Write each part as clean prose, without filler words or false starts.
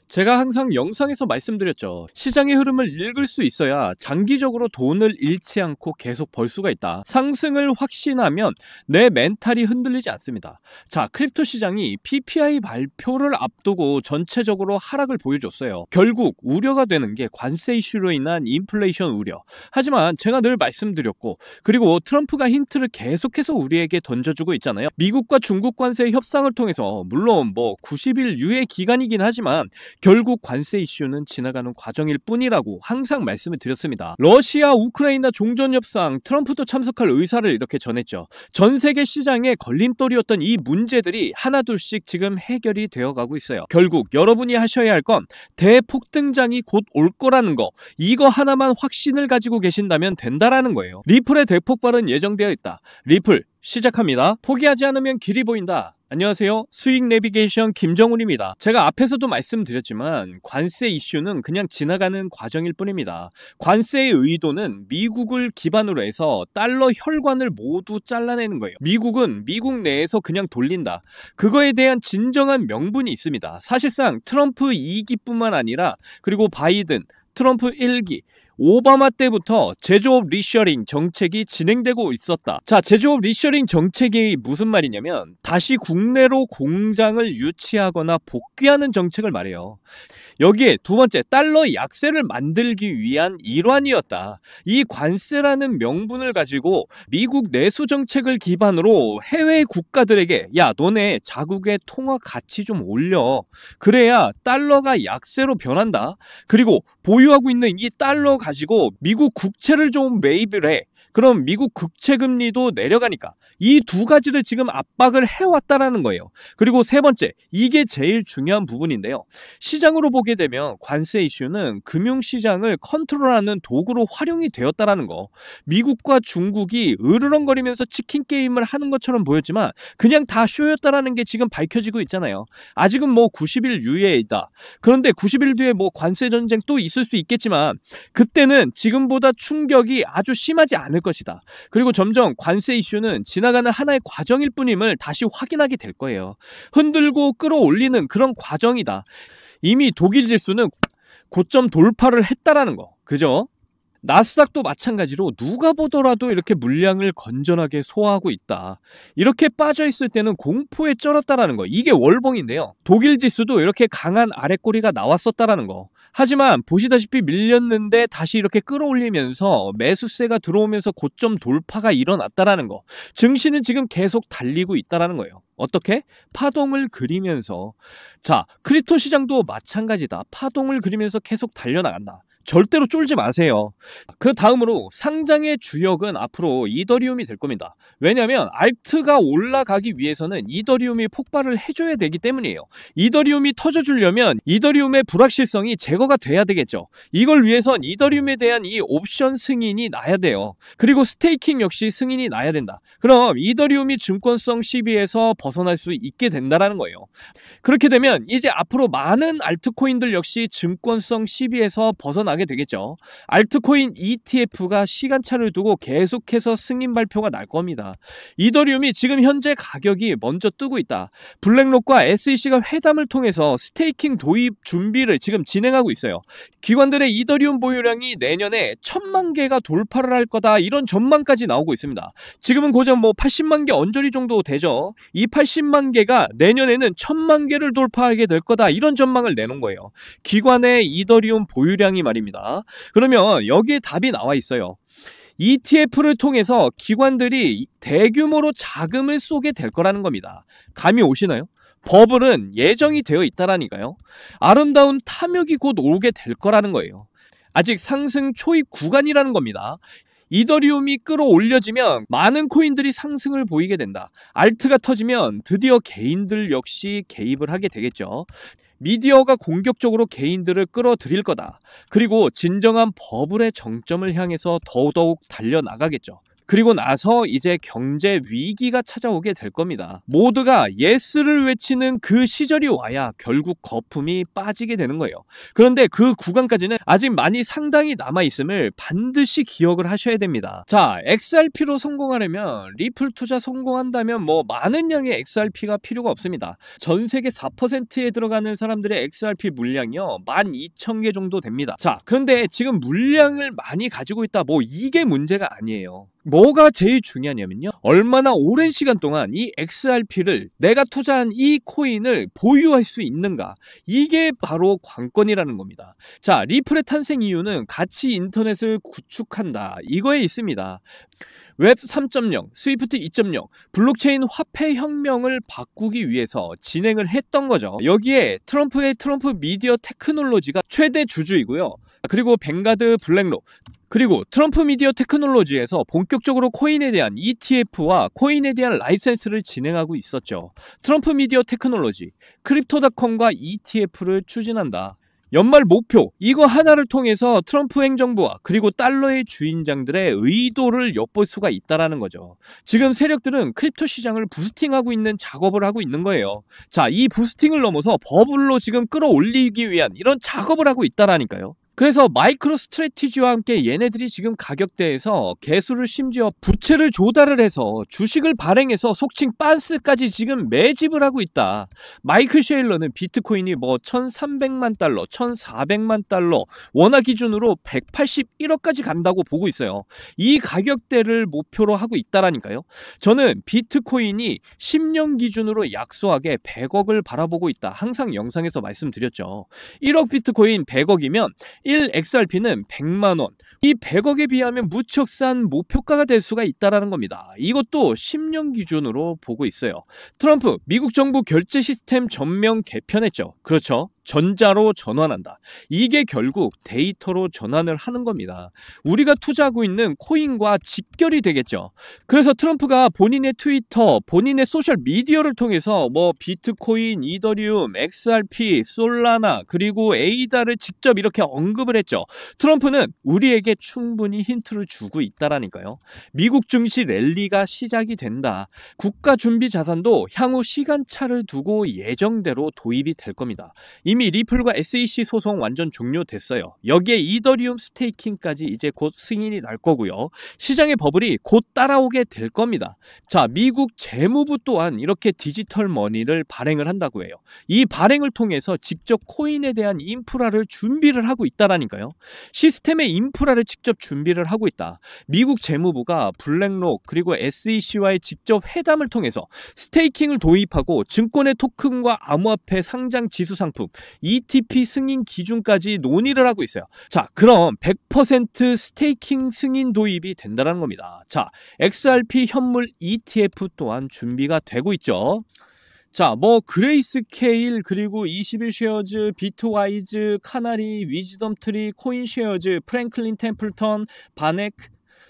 제가 항상 영상에서 말씀드렸죠. 시장의 흐름을 읽을 수 있어야 장기적으로 돈을 잃지 않고 계속 벌 수가 있다. 상승을 확신하면 내 멘탈이 흔들리지 않습니다. 자, 크립토 시장이 PPI 발표를 앞두고 전체적으로 하락을 보여줬어요. 결국 우려가 되는 게 관세 이슈로 인한 인플레이션 우려. 하지만 제가 늘 말씀드렸고, 그리고 트럼프가 힌트를 계속해서 우리에게 던져주고 있잖아요. 미국과 중국 관세 협상을 통해서 물론 90일 유예 기간이긴 하지만 결국 관세 이슈는 지나가는 과정일 뿐이라고 항상 말씀을 드렸습니다. 러시아 우크라이나 종전 협상, 트럼프도 참석할 의사를 이렇게 전했죠. 전 세계 시장에 걸림돌이었던 이 문제들이 하나둘씩 지금 해결이 되어가고 있어요. 결국 여러분이 하셔야 할 건 대폭등장이 곧 올 거라는 거, 이거 하나만 확신을 가지고 계신다면 된다라는 거예요. 리플의 대폭발은 예정되어 있다. 리플 시작합니다. 포기하지 않으면 길이 보인다. 안녕하세요. 수익 내비게이션 김정훈입니다. 제가 앞에서도 말씀드렸지만 관세 이슈는 그냥 지나가는 과정일 뿐입니다. 관세의 의도는 미국을 기반으로 해서 달러 혈관을 모두 잘라내는 거예요. 미국은 미국 내에서 그냥 돌린다. 그거에 대한 진정한 명분이 있습니다. 사실상 트럼프 2기뿐만 아니라 그리고 바이든, 트럼프 1기, 오바마 때부터 제조업 리셔링 정책이 진행되고 있었다. 자, 제조업 리셔링 정책이 무슨 말이냐면 다시 국내로 공장을 유치하거나 복귀하는 정책을 말해요. 여기에 두 번째, 달러 약세를 만들기 위한 일환이었다. 이 관세라는 명분을 가지고 미국 내수 정책을 기반으로 해외 국가들에게 야, 너네 자국의 통화 가치 좀 올려. 그래야 달러가 약세로 변한다. 그리고 보유하고 있는 이 달러 가지고 미국 국채를 좀 매입을 해. 그럼 미국 국채 금리도 내려가니까 이 두 가지를 지금 압박을 해왔다라는 거예요. 그리고 세 번째, 이게 제일 중요한 부분인데요. 시장으로 보게 되면 관세 이슈는 금융시장을 컨트롤하는 도구로 활용이 되었다라는 거. 미국과 중국이 으르렁거리면서 치킨 게임을 하는 것처럼 보였지만 그냥 다 쇼였다라는 게 지금 밝혀지고 있잖아요. 아직은 90일 유예이다. 그런데 90일 뒤에 관세 전쟁 또 있을 수 있겠지만 그때는 지금보다 충격이 아주 심하지 않을 것이다. 그리고 점점 관세 이슈는 지나가는 하나의 과정일 뿐임을 다시 확인하게 될 거예요. 흔들고 끌어올리는 그런 과정이다. 이미 독일 지수는 고점 돌파를 했다라는 거. 그죠? 나스닥도 마찬가지로 누가 보더라도 이렇게 물량을 건전하게 소화하고 있다. 이렇게 빠져있을 때는 공포에 쩔었다라는 거. 이게 월봉인데요. 독일 지수도 이렇게 강한 아랫꼬리가 나왔었다라는 거. 하지만 보시다시피 밀렸는데 다시 이렇게 끌어올리면서 매수세가 들어오면서 고점 돌파가 일어났다라는 거. 증시는 지금 계속 달리고 있다라는 거예요. 어떻게? 파동을 그리면서. 자, 크립토 시장도 마찬가지다. 파동을 그리면서 계속 달려나간다. 절대로 쫄지 마세요. 그 다음으로 상장의 주역은 앞으로 이더리움이 될 겁니다. 왜냐하면 알트가 올라가기 위해서는 이더리움이 폭발을 해줘야 되기 때문이에요. 이더리움이 터져주려면 이더리움의 불확실성이 제거가 돼야 되겠죠. 이걸 위해선 이더리움에 대한 이 옵션 승인이 나야 돼요. 그리고 스테이킹 역시 승인이 나야 된다. 그럼 이더리움이 증권성 시비에서 벗어날 수 있게 된다는 거예요. 그렇게 되면 이제 앞으로 많은 알트코인들 역시 증권성 시비에서 벗어나게 되겠죠. 알트코인 ETF가 시간차를 두고 계속해서 승인 발표가 날 겁니다. 이더리움이 지금 현재 가격이 먼저 뜨고 있다. 블랙록과 SEC가 회담을 통해서 스테이킹 도입 준비를 지금 진행하고 있어요. 기관들의 이더리움 보유량이 내년에 1000만 개가 돌파를 할 거다, 이런 전망까지 나오고 있습니다. 지금은 고작 80만 개 언저리 정도 되죠. 이 80만 개가 내년에는 1000만 개를 돌파하게 될 거다, 이런 전망을 내놓은 거예요. 기관의 이더리움 보유량이 말입니다. 그러면 여기에 답이 나와 있어요. ETF를 통해서 기관들이 대규모로 자금을 쏘게 될 거라는 겁니다. 감이 오시나요? 버블은 예정이 되어 있다라니까요. 아름다운 탐욕이 곧 오게 될 거라는 거예요. 아직 상승 초입 구간이라는 겁니다. 이더리움이 끌어올려지면 많은 코인들이 상승을 보이게 된다. 알트가 터지면 드디어 개인들 역시 개입을 하게 되겠죠. 미디어가 공격적으로 개인들을 끌어들일 거다. 그리고 진정한 버블의 정점을 향해서 더더욱 달려나가겠죠. 그리고 나서 이제 경제 위기가 찾아오게 될 겁니다. 모두가 예스를 외치는 그 시절이 와야 결국 거품이 빠지게 되는 거예요. 그런데 그 구간까지는 아직 많이 상당히 남아있음을 반드시 기억을 하셔야 됩니다. 자, XRP로 성공하려면 리플 투자 성공한다면 뭐 많은 양의 XRP가 필요가 없습니다. 전 세계 4%에 들어가는 사람들의 XRP 물량이요 12,000개 정도 됩니다. 자, 그런데 지금 물량을 많이 가지고 있다, 뭐 이게 문제가 아니에요. 뭐가 제일 중요하냐면요, 얼마나 오랜 시간 동안 이 XRP를, 내가 투자한 이 코인을 보유할 수 있는가, 이게 바로 관건이라는 겁니다. 자, 리플의 탄생 이유는 가치 인터넷을 구축한다, 이거에 있습니다. 웹 3.0, 스위프트 2.0, 블록체인 화폐 혁명을 바꾸기 위해서 진행을 했던 거죠. 여기에 트럼프의 트럼프 미디어 테크놀로지가 최대 주주이고요. 그리고 뱅가드 블랙록, 그리고 트럼프 미디어 테크놀로지에서 본격적으로 코인에 대한 ETF와 코인에 대한 라이센스를 진행하고 있었죠. 트럼프 미디어 테크놀로지, 크립토닷컴과 ETF를 추진한다. 연말 목표, 이거 하나를 통해서 트럼프 행정부와 그리고 달러의 주인장들의 의도를 엿볼 수가 있다는 거죠. 지금 세력들은 크립토 시장을 부스팅하고 있는 작업을 하고 있는 거예요. 자, 이 부스팅을 넘어서 버블로 지금 끌어올리기 위한 이런 작업을 하고 있다라니까요. 그래서 마이크로 스트래티지와 함께 얘네들이 지금 가격대에서 개수를, 심지어 부채를 조달을 해서 주식을 발행해서 속칭 빤스까지 지금 매집을 하고 있다. 마이클 셰일러는 비트코인이 뭐 1,300만 달러, 1,400만 달러, 원화 기준으로 181억까지 간다고 보고 있어요. 이 가격대를 목표로 하고 있다라니까요. 저는 비트코인이 10년 기준으로 약소하게 100억을 바라보고 있다, 항상 영상에서 말씀드렸죠. 1억 비트코인 100억이면 1XRP는 100만원, 이 100억에 비하면 무척 싼 목표가가 될 수가 있다는 겁니다. 이것도 10년 기준으로 보고 있어요. 트럼프 미국 정부 결제 시스템 전면 개편했죠. 그렇죠, 전자로 전환한다. 이게 결국 데이터로 전환을 하는 겁니다. 우리가 투자하고 있는 코인과 직결이 되겠죠. 그래서 트럼프가 본인의 트위터, 본인의 소셜 미디어를 통해서 뭐 비트코인, 이더리움, XRP, 솔라나, 그리고 에이다를 직접 이렇게 언급을 했죠. 트럼프는 우리에게 충분히 힌트를 주고 있다라니까요. 미국 증시 랠리가 시작이 된다. 국가 준비 자산도 향후 시간차를 두고 예정대로 도입이 될 겁니다. 이미 리플과 SEC 소송 완전 종료됐어요. 여기에 이더리움 스테이킹까지 이제 곧 승인이 날 거고요. 시장의 버블이 곧 따라오게 될 겁니다. 자, 미국 재무부 또한 이렇게 디지털 머니를 발행을 한다고 해요. 이 발행을 통해서 직접 코인에 대한 인프라를 준비를 하고 있다라니까요. 시스템의 인프라를 직접 준비를 하고 있다. 미국 재무부가 블랙록 그리고 SEC와의 직접 회담을 통해서 스테이킹을 도입하고 증권의 토큰과 암호화폐 상장 지수 상품 ETP 승인 기준까지 논의를 하고 있어요. 자, 그럼 100% 스테이킹 승인 도입이 된다는 겁니다. 자, XRP 현물 ETF 또한 준비가 되고 있죠. 자, 뭐 그레이스케일, 그리고 21쉐어즈, 비트와이즈, 카나리, 위즈덤트리, 코인쉐어즈, 프랭클린 템플턴, 바넥,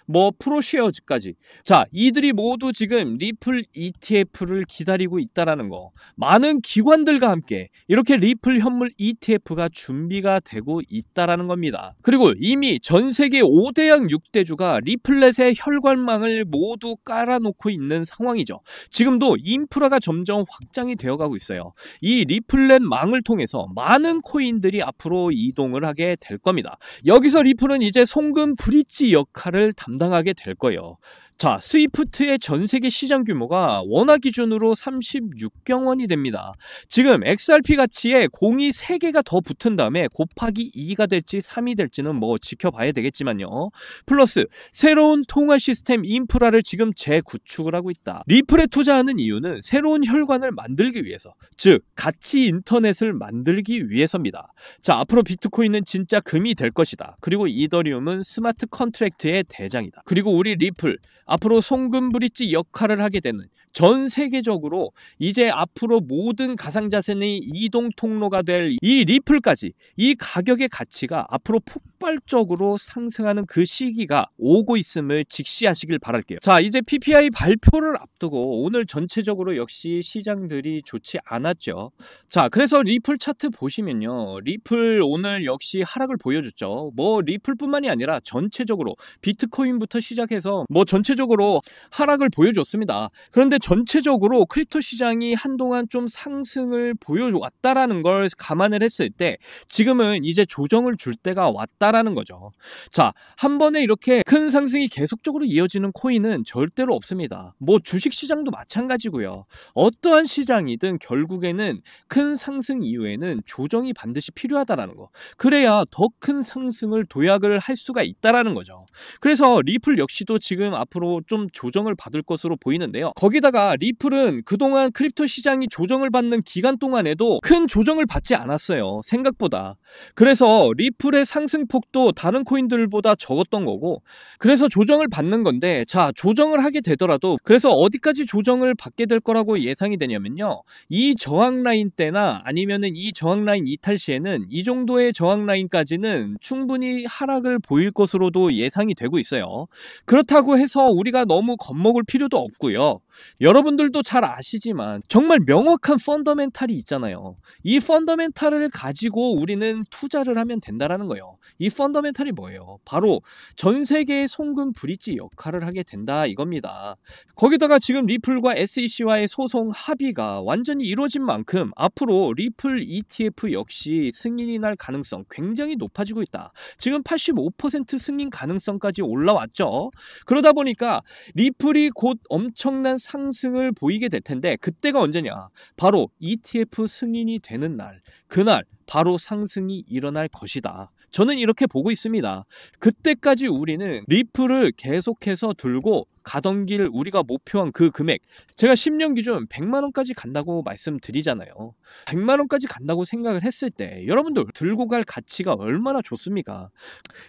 뭐 프로쉐어즈까지. 자, 이들이 모두 지금 리플 ETF를 기다리고 있다라는 거. 많은 기관들과 함께 이렇게 리플 현물 ETF가 준비가 되고 있다라는 겁니다. 그리고 이미 전 세계 5대양 6대주가 리플렛의 혈관망을 모두 깔아놓고 있는 상황이죠. 지금도 인프라가 점점 확장이 되어가고 있어요. 이 리플렛 망을 통해서 많은 코인들이 앞으로 이동을 하게 될 겁니다. 여기서 리플은 이제 송금 브릿지 역할을 담당하게 될 거예요. 자, 스위프트의 전세계 시장 규모가 원화 기준으로 36경 원이 됩니다. 지금 XRP 가치에 0이 3개가 더 붙은 다음에 곱하기 2가 될지 3이 될지는 뭐 지켜봐야 되겠지만요. 플러스 새로운 통화 시스템 인프라를 지금 재구축을 하고 있다. 리플에 투자하는 이유는 새로운 혈관을 만들기 위해서, 즉 가치 인터넷을 만들기 위해서입니다. 자, 앞으로 비트코인은 진짜 금이 될 것이다. 그리고 이더리움은 스마트 컨트랙트의 대장이다. 그리고 우리 리플 앞으로 송금 브릿지 역할을 하게 되는, 전 세계적으로 이제 앞으로 모든 가상자산의 이동 통로가 될 이 리플까지 이 가격의 가치가 앞으로 폭발적으로 상승하는 그 시기가 오고 있음을 직시하시길 바랄게요. 자, 이제 PPI 발표를 앞두고 오늘 전체적으로 역시 시장들이 좋지 않았죠. 자, 그래서 리플 차트 보시면요, 리플 오늘 역시 하락을 보여줬죠. 뭐 리플뿐만이 아니라 전체적으로 비트코인부터 시작해서 뭐 전체적으로 전체적으로 하락을 보여줬습니다. 그런데 전체적으로 크립토 시장이 한동안 좀 상승을 보여왔다라는 걸 감안을 했을 때 지금은 이제 조정을 줄 때가 왔다라는 거죠. 자, 한 번에 이렇게 큰 상승이 계속적으로 이어지는 코인은 절대로 없습니다. 뭐 주식시장도 마찬가지고요. 어떠한 시장이든 결국에는 큰 상승 이후에는 조정이 반드시 필요하다라는 거. 그래야 더 큰 상승을 도약을 할 수가 있다라는 거죠. 그래서 리플 역시도 지금 앞으로 좀 조정을 받을 것으로 보이는데요. 거기다가 리플은 그동안 크립토 시장이 조정을 받는 기간 동안에도 큰 조정을 받지 않았어요. 생각보다. 그래서 리플의 상승폭도 다른 코인들보다 적었던 거고, 그래서 조정을 받는 건데, 자, 조정을 하게 되더라도 그래서 어디까지 조정을 받게 될 거라고 예상이 되냐면요, 이 저항 라인 때나 아니면은 이 저항 라인 이탈 시에는 이 정도의 저항 라인까지는 충분히 하락을 보일 것으로도 예상이 되고 있어요. 그렇다고 해서 우리가 너무 겁먹을 필요도 없고요. 여러분들도 잘 아시지만 정말 명확한 펀더멘탈이 있잖아요. 이 펀더멘탈을 가지고 우리는 투자를 하면 된다라는 거예요. 이 펀더멘탈이 뭐예요? 바로 전 세계의 송금 브릿지 역할을 하게 된다 이겁니다. 거기다가 지금 리플과 SEC와의 소송 합의가 완전히 이루어진 만큼 앞으로 리플 ETF 역시 승인이 날 가능성 굉장히 높아지고 있다. 지금 85% 승인 가능성까지 올라왔죠. 그러다 보니까 리플이 곧 엄청난 상승을 보이게 될 텐데, 그때가 언제냐? 바로 ETF 승인이 되는 날, 그날 바로 상승이 일어날 것이다. 저는 이렇게 보고 있습니다. 그때까지 우리는 리플을 계속해서 들고 가던 길, 우리가 목표한 그 금액, 제가 10년 기준 100만원까지 간다고 말씀드리잖아요. 100만원까지 간다고 생각을 했을 때 여러분들 들고 갈 가치가 얼마나 좋습니까?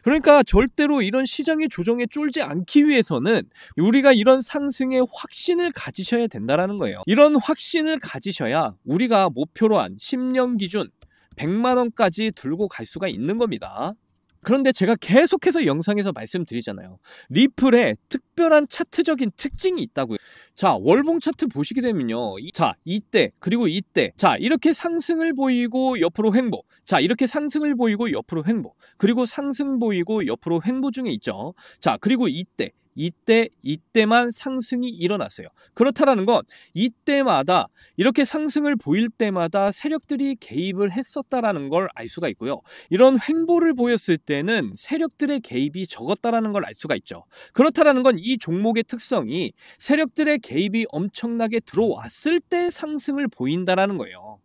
그러니까 절대로 이런 시장의 조정에 쫄지 않기 위해서는 우리가 이런 상승의 확신을 가지셔야 된다는 거예요. 이런 확신을 가지셔야 우리가 목표로 한 10년 기준 100만원까지 들고 갈 수가 있는 겁니다. 그런데 제가 계속해서 영상에서 말씀드리잖아요. 리플에 특별한 차트적인 특징이 있다고요. 자, 월봉 차트 보시게 되면요. 자, 이때 그리고 이때, 자, 이렇게 상승을 보이고 옆으로 횡보, 자, 이렇게 상승을 보이고 옆으로 횡보, 그리고 상승 보이고 옆으로 횡보 중에 있죠. 자, 그리고 이때만 상승이 일어났어요. 그렇다라는 건 이때마다 이렇게 상승을 보일 때마다 세력들이 개입을 했었다라는 걸 알 수가 있고요. 이런 횡보를 보였을 때는 세력들의 개입이 적었다라는 걸 알 수가 있죠. 그렇다라는 건 이 종목의 특성이 세력들의 개입이 엄청나게 들어왔을 때 상승을 보인다라는 거예요.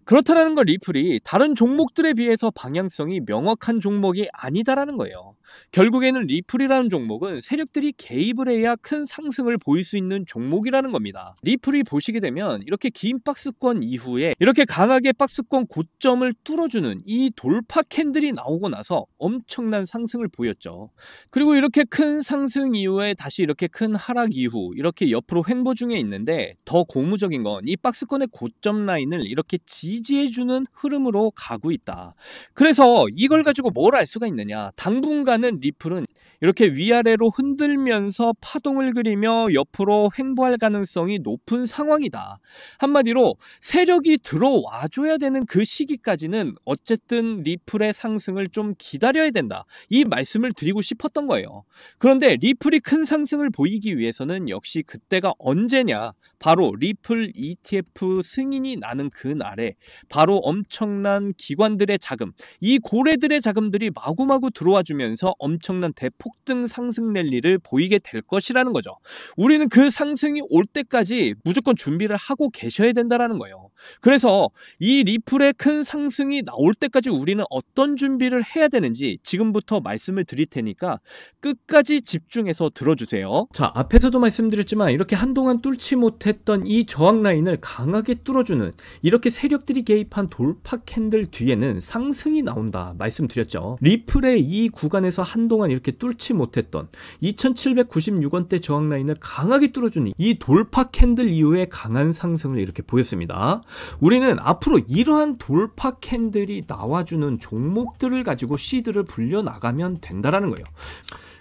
그렇다라는 건 리플이 다른 종목들에 비해서 방향성이 명확한 종목이 아니다라는 거예요. 결국에는 리플이라는 종목은 세력들이 개입을 해야 큰 상승을 보일 수 있는 종목이라는 겁니다. 리플이 보시게 되면 이렇게 긴 박스권 이후에 이렇게 강하게 박스권 고점을 뚫어주는 이 돌파 캔들이 나오고 나서 엄청난 상승을 보였죠. 그리고 이렇게 큰 상승 이후에 다시 이렇게 큰 하락 이후 이렇게 옆으로 횡보 중에 있는데, 더 고무적인 건 이 박스권의 고점 라인을 이렇게 지지해주는 흐름으로 가고 있다. 그래서 이걸 가지고 뭘 알 수가 있느냐? 당분간은 리플은 이렇게 위아래로 흔들면서 파동을 그리며 옆으로 횡보할 가능성이 높은 상황이다. 한마디로 세력이 들어와줘야 되는 그 시기까지는 어쨌든 리플의 상승을 좀 기다려야 된다. 이 말씀을 드리고 싶었던 거예요. 그런데 리플이 큰 상승을 보이기 위해서는 역시 그때가 언제냐? 바로 리플 ETF 승인이 나는 그날에 바로 엄청난 기관들의 자금, 이 고래들의 자금들이 마구마구 들어와 주면서 엄청난 대폭등 상승 랠리를 보이게 될 것이라는 거죠. 우리는 그 상승이 올 때까지 무조건 준비를 하고 계셔야 된다는 거예요. 그래서 이 리플의 큰 상승이 나올 때까지 우리는 어떤 준비를 해야 되는지 지금부터 말씀을 드릴 테니까 끝까지 집중해서 들어주세요. 자, 앞에서도 말씀드렸지만 이렇게 한동안 뚫지 못했던 이 저항 라인을 강하게 뚫어주는 이렇게 세력들이 개입한 돌파 캔들 뒤에는 상승이 나온다 말씀드렸죠. 리플의 이 구간에서 한동안 이렇게 뚫지 못했던 2796원대 저항 라인을 강하게 뚫어주는 이 돌파 캔들 이후에 강한 상승을 이렇게 보였습니다. 우리는 앞으로 이러한 돌파 캔들이 나와주는 종목들을 가지고 시드를 불려나가면 된다는 거예요.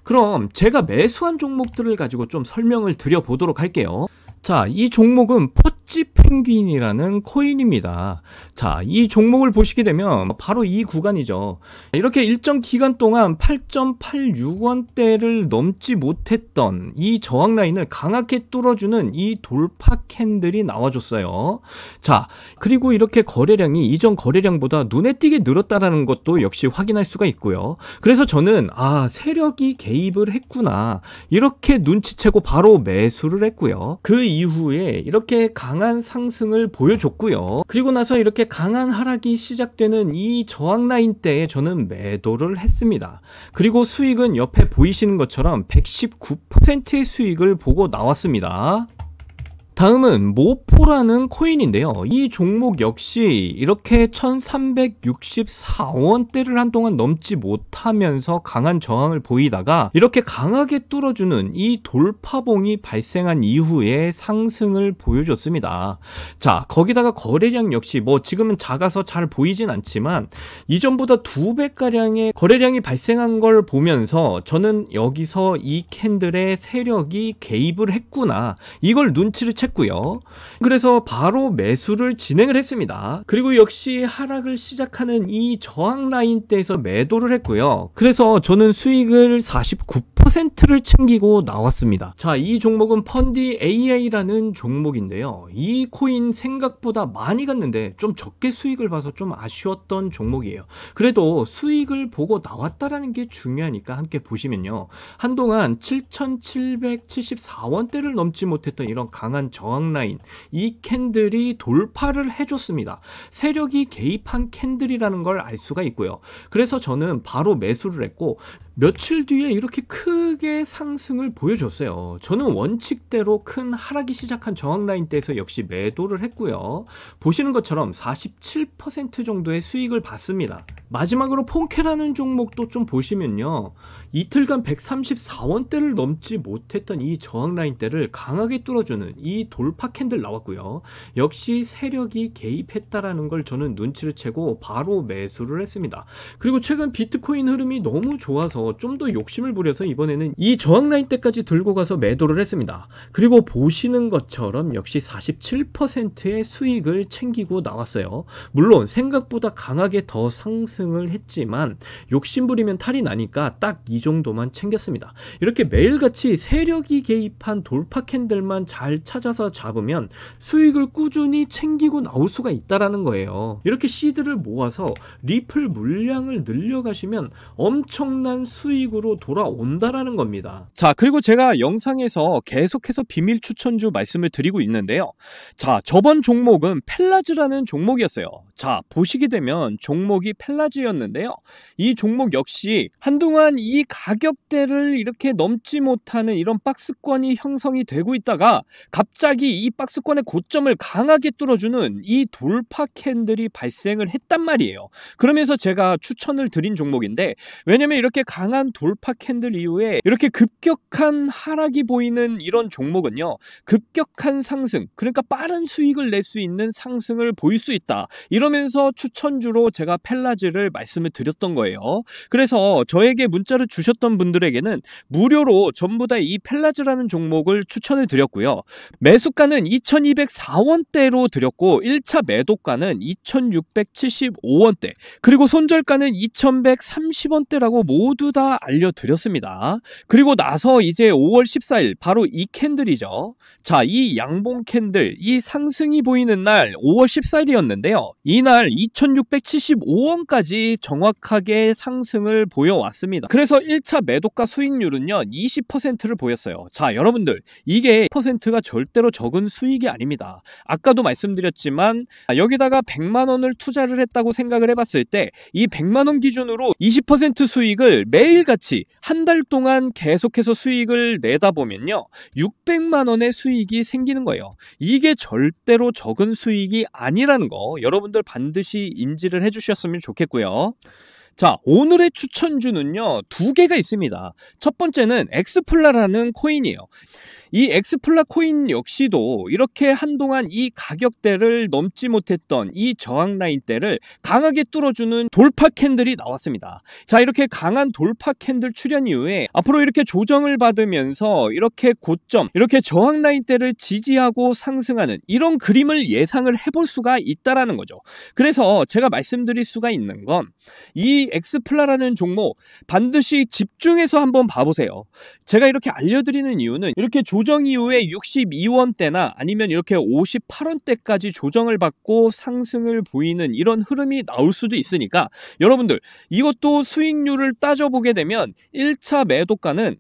그럼 제가 매수한 종목들을 가지고 좀 설명을 드려보도록 할게요. 자, 이 종목은 찌찌 펭귄이라는 코인입니다. 자, 이 종목을 보시게 되면 바로 이 구간이죠. 이렇게 일정 기간 동안 8.86원대를 넘지 못했던 이 저항 라인을 강하게 뚫어주는 이 돌파 캔들이 나와줬어요. 자, 그리고 이렇게 거래량이 이전 거래량보다 눈에 띄게 늘었다라는 것도 역시 확인할 수가 있고요. 그래서 저는 세력이 개입을 했구나, 이렇게 눈치채고 바로 매수를 했고요. 그 이후에 이렇게 강한 상승을 보여줬고요. 그리고 나서 이렇게 강한 하락이 시작되는 이 저항 라인 때에 저는 매도를 했습니다. 그리고 수익은 옆에 보이시는 것처럼 119%의 수익을 보고 나왔습니다. 다음은 모포라는 코인인데요. 이 종목 역시 이렇게 1364원대를 한동안 넘지 못하면서 강한 저항을 보이다가 이렇게 강하게 뚫어주는 이 돌파봉이 발생한 이후에 상승을 보여줬습니다. 자, 거기다가 거래량 역시 지금은 작아서 잘 보이진 않지만 이전보다 2배가량의 거래량이 발생한 걸 보면서 저는 여기서 이 캔들의 세력이 개입을 했구나, 이걸 눈치를 했고요. 그래서 바로 매수를 진행을 했습니다. 그리고 역시 하락을 시작하는 이 저항 라인대에서 매도를 했고요. 그래서 저는 수익을 49%를 챙기고 나왔습니다. 자, 이 종목은 펀디 AI라는 종목인데요. 이 코인 생각보다 많이 갔는데 좀 적게 수익을 봐서 좀 아쉬웠던 종목이에요. 그래도 수익을 보고 나왔다라는 게 중요하니까 함께 보시면요. 한동안 7,774원대를 넘지 못했던 이런 강한 저항 라인, 이 캔들이 돌파를 해줬습니다. 세력이 개입한 캔들이라는 걸 알 수가 있고요. 그래서 저는 바로 매수를 했고 며칠 뒤에 이렇게 크게 상승을 보여줬어요. 저는 원칙대로 큰 하락이 시작한 저항 라인대에서 역시 매도를 했고요. 보시는 것처럼 47% 정도의 수익을 봤습니다. 마지막으로 폰케라는 종목도 좀 보시면요. 이틀간 134원대를 넘지 못했던 이 저항 라인대를 강하게 뚫어주는 이 돌파 캔들 나왔고요. 역시 세력이 개입했다라는 걸 저는 눈치를 채고 바로 매수를 했습니다. 그리고 최근 비트코인 흐름이 너무 좋아서 좀 더 욕심을 부려서 이번에는 이 저항 라인 때까지 들고 가서 매도를 했습니다. 그리고 보시는 것처럼 역시 47%의 수익을 챙기고 나왔어요. 물론 생각보다 강하게 더 상승을 했지만 욕심 부리면 탈이 나니까 딱 이 정도만 챙겼습니다. 이렇게 매일같이 세력이 개입한 돌파 캔들만 잘 찾아서 잡으면 수익을 꾸준히 챙기고 나올 수가 있다라는 거예요. 이렇게 시드를 모아서 리플 물량을 늘려가시면 엄청난 수익으로 돌아온다라는 겁니다. 자, 그리고 제가 영상에서 계속해서 비밀 추천주 말씀을 드리고 있는데요. 자, 저번 종목은 펠라즈라는 종목이었어요. 자, 보시게 되면 종목이 펠라즈였는데요. 이 종목 역시 한동안 이 가격대를 이렇게 넘지 못하는 이런 박스권이 형성이 되고 있다가 갑자기 이 박스권의 고점을 강하게 뚫어주는 이 돌파 캔들이 발생을 했단 말이에요. 그러면서 제가 추천을 드린 종목인데, 왜냐면 이렇게 강한 돌파 캔들 이후에 이렇게 급격한 하락이 보이는 이런 종목은요, 급격한 상승, 그러니까 빠른 수익을 낼 수 있는 상승을 보일 수 있다, 이러면서 추천주로 제가 펠라즈를 말씀을 드렸던 거예요. 그래서 저에게 문자를 주셨던 분들에게는 무료로 전부 다 이 펠라즈라는 종목을 추천을 드렸고요. 매수가는 2204원대로 드렸고 1차 매도가는 2675원대, 그리고 손절가는 2130원대라고 모두 다 알려드렸습니다. 그리고 나서 이제 5월 14일 바로 이 캔들이죠. 자, 이 양봉 캔들, 이 상승이 보이는 날 5월 14일이었는데요. 이날 2675원까지 정확하게 상승을 보여왔습니다. 그래서 1차 매도가 수익률은요 20%를 보였어요. 자, 여러분들, 이게 10%가 절대로 적은 수익이 아닙니다. 아까도 말씀드렸지만 여기다가 100만원을 투자를 했다고 생각을 해봤을 때 이 100만원 기준으로 20% 수익을 매일같이 한 달 동안 계속해서 수익을 내다 보면요 600만원의 수익이 생기는 거예요. 이게 절대로 적은 수익이 아니라는 거 여러분들 반드시 인지를 해주셨으면 좋겠고요. 자, 오늘의 추천주는요 2개가 있습니다. 첫 번째는 엑스플라라는 코인이에요. 이 엑스플라 코인 역시도 이렇게 한동안 이 가격대를 넘지 못했던 이 저항 라인대를 강하게 뚫어주는 돌파 캔들이 나왔습니다. 자, 이렇게 강한 돌파 캔들 출현 이후에 앞으로 이렇게 조정을 받으면서 이렇게 고점, 이렇게 저항 라인대를 지지하고 상승하는 이런 그림을 예상을 해볼 수가 있다라는 거죠. 그래서 제가 말씀드릴 수가 있는 건 이 엑스플라라는 종목 반드시 집중해서 한번 봐보세요. 제가 이렇게 알려드리는 이유는 이렇게 조정 이후에 62원대나 아니면 이렇게 58원대까지 조정을 받고 상승을 보이는 이런 흐름이 나올 수도 있으니까 여러분들 이것도 수익률을 따져보게 되면 1차 매도가는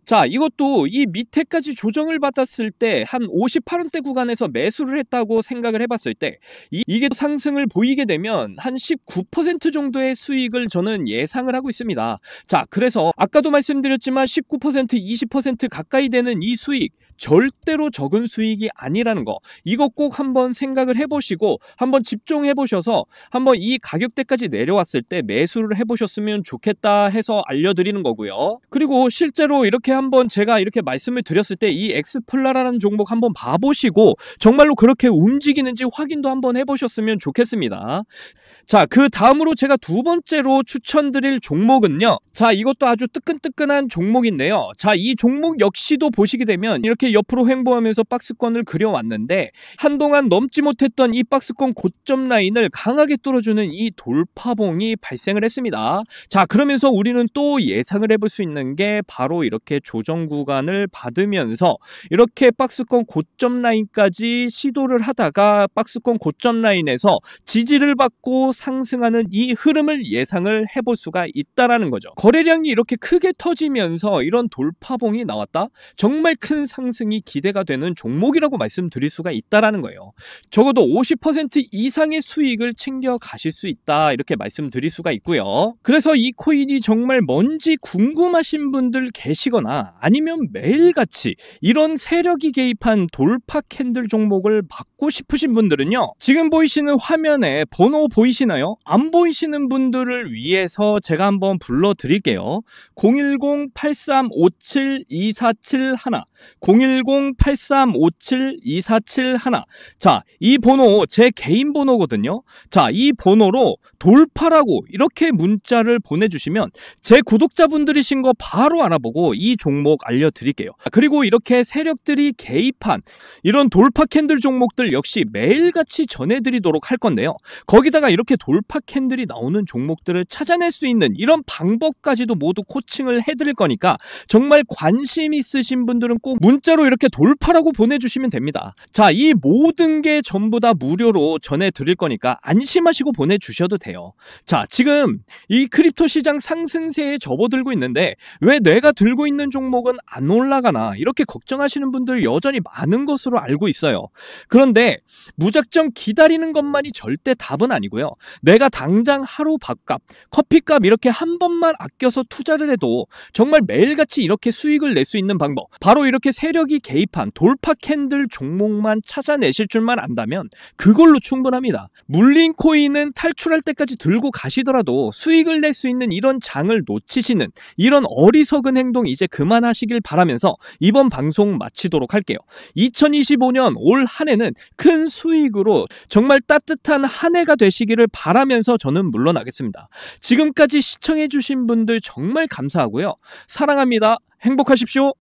자, 이것도 이 밑에까지 조정을 받았을 때 한 58원대 구간에서 매수를 했다고 생각을 해봤을 때 이게 상승을 보이게 되면 한 19% 정도의 수익을 저는 예상을 하고 있습니다. 자, 그래서 아까도 말씀드렸지만 19%, 20% 가까이 되는 이 수익 절대로 적은 수익이 아니라는 거, 이거 꼭 한번 생각을 해보시고 한번 집중해 보셔서 한번 이 가격대까지 내려왔을 때 매수를 해보셨으면 좋겠다 해서 알려드리는 거고요. 그리고 실제로 이렇게 한번 제가 이렇게 말씀을 드렸을 때 이 엑스플라라는 종목 한번 봐보시고 정말로 그렇게 움직이는지 확인도 한번 해보셨으면 좋겠습니다. 자, 그 다음으로 제가 두 번째로 추천드릴 종목은요, 자, 이것도 아주 뜨끈뜨끈한 종목인데요. 자, 이 종목 역시도 보시게 되면 이렇게 옆으로 횡보하면서 박스권을 그려왔는데 한동안 넘지 못했던 이 박스권 고점 라인을 강하게 뚫어주는 이 돌파봉이 발생을 했습니다. 자, 그러면서 우리는 또 예상을 해볼 수 있는 게 바로 이렇게 조정 구간을 받으면서 이렇게 박스권 고점 라인까지 시도를 하다가 박스권 고점 라인에서 지지를 받고 상승하는 이 흐름을 예상을 해볼 수가 있다라는 거죠. 거래량이 이렇게 크게 터지면서 이런 돌파봉이 나왔다? 정말 큰 상승이 기대가 되는 종목이라고 말씀드릴 수가 있다라는 거예요. 적어도 50% 이상의 수익을 챙겨 가실 수 있다, 이렇게 말씀드릴 수가 있고요. 그래서 이 코인이 정말 뭔지 궁금하신 분들 계시거나 아니면 매일같이 이런 세력이 개입한 돌파 캔들 종목을 받고 싶으신 분들은요, 지금 보이시는 화면에 번호 보이시나요? 안 보이시는 분들을 위해서 제가 한번 불러드릴게요. 010-8357-2471 010-8357-2471. 자, 이 번호 제 개인 번호거든요. 자, 이 번호로 돌파라고 이렇게 문자를 보내주시면 제 구독자분들이신 거 바로 알아보고 이 종목 알려드릴게요. 그리고 이렇게 세력들이 개입한 이런 돌파 캔들 종목들 역시 매일같이 전해드리도록 할 건데요. 거기다가 이렇게 돌파 캔들이 나오는 종목들을 찾아낼 수 있는 이런 방법까지도 모두 코칭을 해드릴 거니까 정말 관심 있으신 분들은 꼭 문자로 이렇게 돌파라고 보내주시면 됩니다. 자, 이 모든 게 전부 다 무료로 전해드릴 거니까 안심하시고 보내주셔도 돼요. 자, 지금 이 크립토 시장 상승세에 접어들고 있는데 왜 내가 들고 있는 종목은 안 올라가나 이렇게 걱정하시는 분들 여전히 많은 것으로 알고 있어요. 그런데 무작정 기다리는 것만이 절대 답은 아니고요. 내가 당장 하루 밥값, 커피값 이렇게 한 번만 아껴서 투자를 해도 정말 매일같이 이렇게 수익을 낼 수 있는 방법, 바로 이렇게 세력이 개입한 돌파 캔들 종목만 찾아내실 줄만 안다면 그걸로 충분합니다. 물린 코인은 탈출할 때까지 들고 가시더라도 수익을 낼 수 있는 이런 장을 놓치시는 이런 어리석은 행동 이제 그만하시길 바라면서 이번 방송 마치도록 할게요. 2025년 올 한 해는 큰 수익으로 정말 따뜻한 한 해가 되시기를 바라면서 저는 물러나겠습니다. 지금까지 시청해주신 분들 정말 감사하고요. 사랑합니다. 행복하십시오.